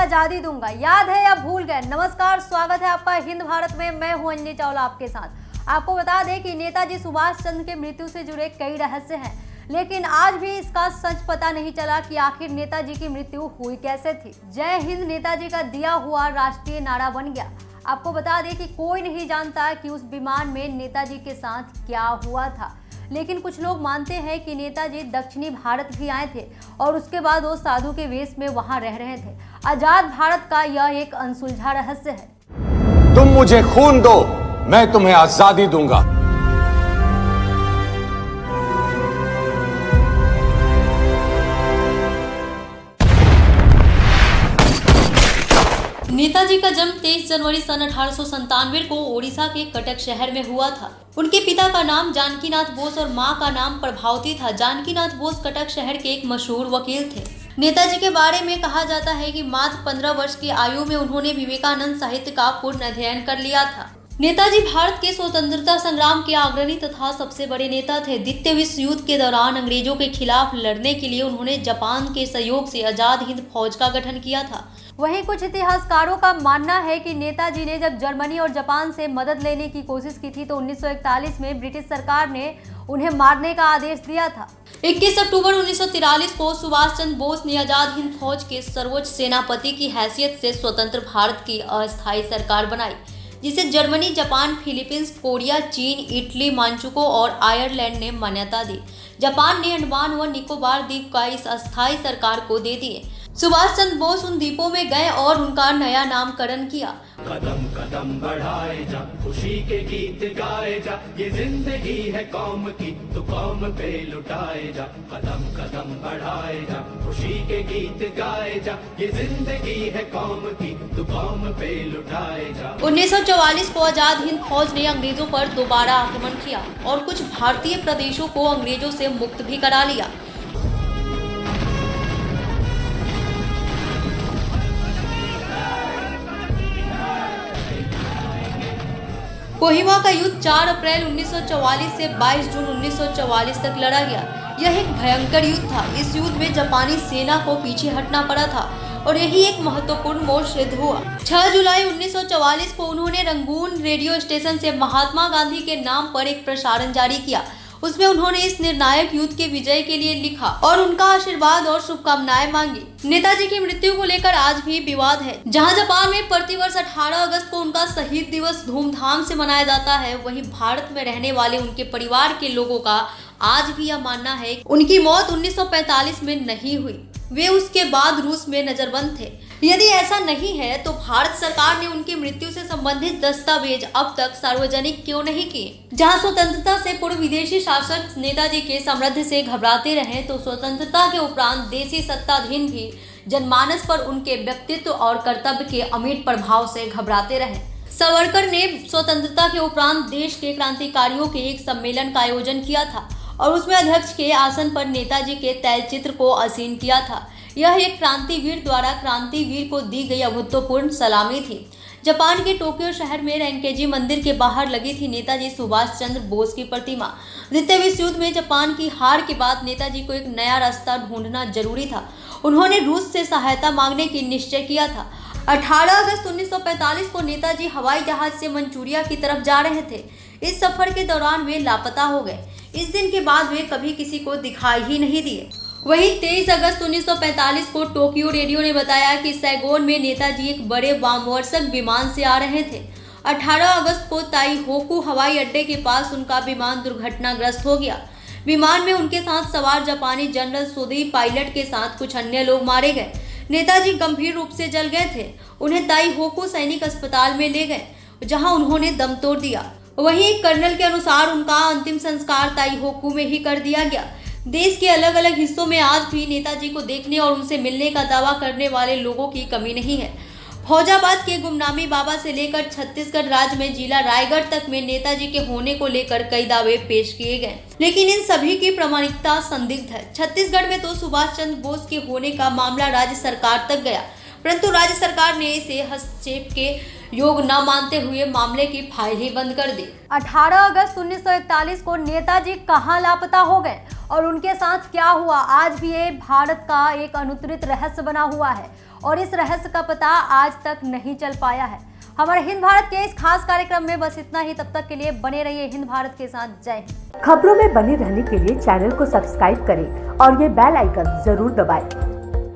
आजादी दूंगा, याद है या भूल गए। नमस्कार, स्वागत है आपका हिंद भारत में। मैं हूं अंजलि चावला आपके साथ। आपको बता दें कि नेताजी सुभाष चंद्र की मृत्यु से जुड़े कई रहस्य हैं, लेकिन आज भी इसका सच पता नहीं चला कि आखिर नेताजी की मृत्यु हुई कैसे थी। जय हिंद नेताजी का दिया हुआ राष्ट्रीय नारा बन गया। आपको बता दें कि कोई नहीं जानता कि उस विमान में नेताजी के साथ क्या हुआ था, लेकिन कुछ लोग मानते हैं कि नेताजी दक्षिणी भारत भी आए थे और उसके बाद वो साधु के वेश में वहां रह रहे थे। आजाद भारत का यह एक अनसुलझा रहस्य है। तुम मुझे खून दो, मैं तुम्हें आजादी दूंगा। नेताजी का जन्म 23 जनवरी सन 1897 को ओडिशा के कटक शहर में हुआ था। उनके पिता का नाम जानकीनाथ बोस और मां का नाम प्रभावती था। जानकीनाथ बोस कटक शहर के एक मशहूर वकील थे। नेताजी के बारे में कहा जाता है कि मात्र 15 वर्ष की आयु में उन्होंने विवेकानंद साहित्य का पूर्ण अध्ययन कर लिया था। नेताजी भारत के स्वतंत्रता संग्राम के अग्रणी तथा सबसे बड़े नेता थे। द्वितीय विश्व युद्ध के दौरान अंग्रेजों के खिलाफ लड़ने के लिए उन्होंने जापान के सहयोग से आजाद हिंद फौज का गठन किया था। वहीं कुछ इतिहासकारों का मानना है कि नेताजी ने जब जर्मनी और जापान से मदद लेने की कोशिश की थी तो 1941 में ब्रिटिश सरकार ने उन्हें मारने का आदेश दिया था। 21 अक्टूबर 1943 को सुभाष चंद्र बोस ने आजाद हिंद फौज के सर्वोच्च सेनापति की हैसियत से स्वतंत्र भारत की अस्थायी सरकार बनाई, जिसे जर्मनी, जापान, फिलीपींस, कोरिया, चीन, इटली, मांचुको और आयरलैंड ने मान्यता दी। जापान ने अंडमान व निकोबार द्वीप का इस अस्थायी सरकार को दे दिए। सुभाष चंद्र बोस उन द्वीपों में गए और उनका नया नामकरण किया। कदम कदम बढ़ाए जा, खुशी के गीत गाए जा, ये जिंदगी है कौम की, तो कौम पे लुटाए जा। कदम कदम बढ़ाए जा, खुशी के गीत गाए जा, ये जिंदगी है कौम की, तो कौम पे लुटाए जा। 1944 को आजाद हिंद फौज ने अंग्रेजों पर दोबारा आक्रमण किया और कुछ भारतीय प्रदेशों को अंग्रेजों से मुक्त भी करा लिया। कोहिमा का युद्ध 4 अप्रैल 1944 से 22 जून 1944 तक लड़ा गया। यह एक भयंकर युद्ध था। इस युद्ध में जापानी सेना को पीछे हटना पड़ा था और यही एक महत्वपूर्ण मोड़ सिद्ध हुआ। 6 जुलाई 1944 को उन्होंने रंगून रेडियो स्टेशन से महात्मा गांधी के नाम पर एक प्रसारण जारी किया। उसमें उन्होंने इस निर्णायक युद्ध के विजय के लिए लिखा और उनका आशीर्वाद और शुभकामनाएं मांगी। नेताजी की मृत्यु को लेकर आज भी विवाद है। जहां जापान में प्रतिवर्ष 18 अगस्त को उनका शहीद दिवस धूमधाम से मनाया जाता है, वहीं भारत में रहने वाले उनके परिवार के लोगों का आज भी यह मानना है कि उनकी मौत 1945 में नहीं हुई, वे उसके बाद रूस में नजरबंद थे। यदि ऐसा नहीं है तो भारत सरकार ने उनकी मृत्यु से संबंधित दस्तावेज अब तक सार्वजनिक क्यों नहीं किए? जहां स्वतंत्रता से पूर्व विदेशी शासक नेताजी के साम्राज्य से घबराते रहे, तो स्वतंत्रता के उपरांत देशी सत्ताधीन भी जनमानस पर उनके व्यक्तित्व और कर्तव्य के अमिट प्रभाव से घबराते रहे। सावरकर ने स्वतंत्रता के उपरांत देश के क्रांतिकारियों के एक सम्मेलन का आयोजन किया था और उसमें अध्यक्ष के आसन पर नेताजी के तैलचित्र को आसीन किया था। यह एक क्रांतिवीर द्वारा क्रांतिवीर को दी गई अभूतपूर्व सलामी थी। जापान के टोक्यो शहर में रैंकेजी मंदिर के बाहर लगी थी नेताजी सुभाष चंद्र बोस की प्रतिमा। द्वितीय विश्व युद्ध में जापान की हार के बाद नेताजी को एक नया रास्ता ढूंढना जरूरी था। उन्होंने रूस से सहायता मांगने की निश्चय किया था। 18 अगस्त 1945 को नेताजी हवाई जहाज से मंचूरिया की तरफ जा रहे थे। इस सफर के दौरान वे लापता हो गए। इस दिन के बाद वे कभी किसी को दिखाई ही नहीं दिए। वहीं 23 अगस्त 1945 को टोक्यो रेडियो ने बताया कि सैगोन में नेताजी एक बड़े वामवर्षक विमान से आ रहे थे। 18 अगस्त को ताइहोकू हवाई अड्डे के पास उनका विमान दुर्घटनाग्रस्त हो गया। विमान में उनके साथ सवार जापानी जनरल सोदी पायलट के साथ कुछ अन्य लोग मारे गए। नेताजी गंभीर रूप से जल गए थे। उन्हें ताइहोकू सैनिक अस्पताल में ले गए, जहां उन्होंने दम तोड़ दिया। वहीं एक कर्नल के अनुसार उनका अंतिम संस्कार ताइहोकू में ही कर दिया गया। देश के अलग अलग हिस्सों में आज भी नेताजी को देखने और उनसे मिलने का दावा करने वाले लोगों की कमी नहीं है। फौजाबाद के गुमनामी बाबा से लेकर छत्तीसगढ़ राज्य में जिला रायगढ़ तक में नेताजी के होने को लेकर कई दावे पेश किए गए, लेकिन इन सभी की प्रामाणिकता संदिग्ध है। छत्तीसगढ़ में तो सुभाष चंद्र बोस के होने का मामला राज्य सरकार तक गया, परंतु राज्य सरकार ने इसे हस्तक्षेप के योग न मानते हुए मामले की फाइल ही बंद कर दी। 18 अगस्त 1941 को नेताजी कहां लापता हो गए और उनके साथ क्या हुआ, आज भी ये भारत का एक अनुत्तरित रहस्य बना हुआ है और इस रहस्य का पता आज तक नहीं चल पाया है। हमारे हिंद भारत के इस खास कार्यक्रम में बस इतना ही। तब तक के लिए बने रहिए हिंद भारत के साथ। जय हिंद। खबरों में बने रहने के लिए चैनल को सब्सक्राइब करें और ये बेल आइकन जरूर दबाएं।